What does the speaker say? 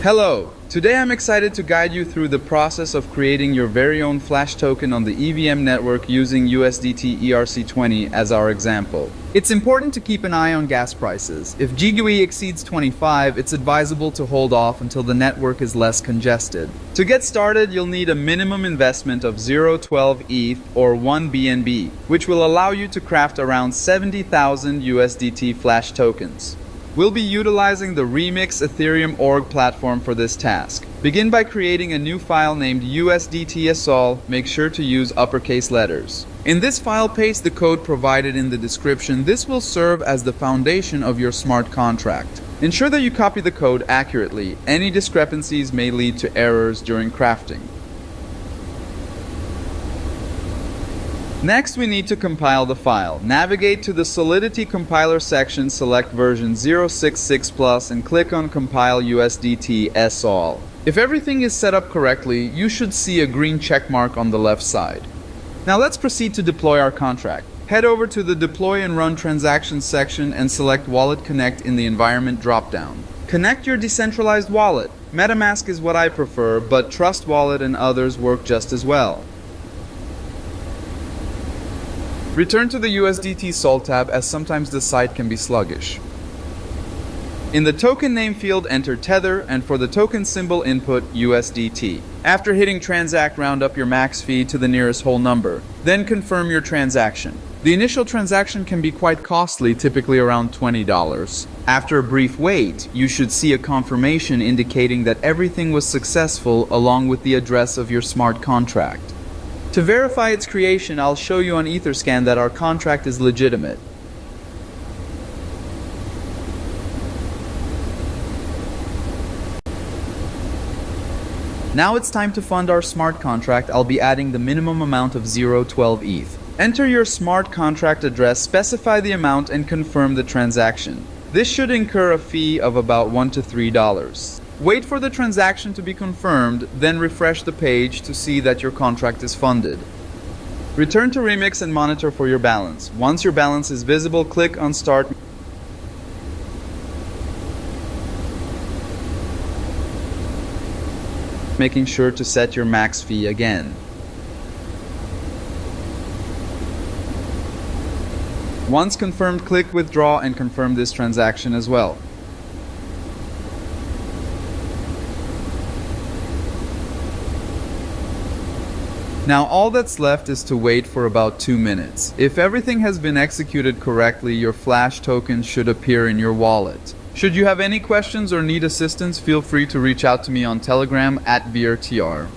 Hello! Today I'm excited to guide you through the process of creating your very own Flash token on the EVM network using USDT ERC20 as our example. It's important to keep an eye on gas prices. If GUE exceeds 25, it's advisable to hold off until the network is less congested. To get started, you'll need a minimum investment of 0.12 ETH or 1 BNB, which will allow you to craft around 70,000 USDT Flash tokens. We'll be utilizing the Remix Ethereum org platform for this task. Begin by creating a new file named USDT. Make sure to use uppercase letters. In this file, paste the code provided in the description. This will serve as the foundation of your smart contract. Ensure that you copy the code accurately. Any discrepancies may lead to errors during crafting. Next, we need to compile the file. Navigate to the Solidity compiler section, select version 066 Plus and click on Compile USDT SOL. If everything is set up correctly, you should see a green check mark on the left side. Now let's proceed to deploy our contract. Head over to the Deploy and Run Transactions section and select Wallet Connect in the Environment dropdown. Connect your decentralized wallet. MetaMask is what I prefer, but Trust Wallet and others work just as well. Return to the USDT Sol tab, as sometimes the site can be sluggish. In the token name field, enter Tether, and for the token symbol input USDT. After hitting transact, round up your max fee to the nearest whole number. Then confirm your transaction. The initial transaction can be quite costly, typically around $20. After a brief wait, you should see a confirmation indicating that everything was successful along with the address of your smart contract. To verify its creation, I'll show you on Etherscan that our contract is legitimate. Now it's time to fund our smart contract. I'll be adding the minimum amount of 0.12 ETH. Enter your smart contract address, specify the amount, and confirm the transaction. This should incur a fee of about $1 to $3. Wait for the transaction to be confirmed, then refresh the page to see that your contract is funded. Return to Remix and monitor for your balance. Once your balance is visible, click on Start. Making sure to set your max fee again. Once confirmed, click Withdraw and confirm this transaction as well. Now all that's left is to wait for about 2 minutes. If everything has been executed correctly, your Flash token should appear in your wallet. Should you have any questions or need assistance, feel free to reach out to me on Telegram @VRTR.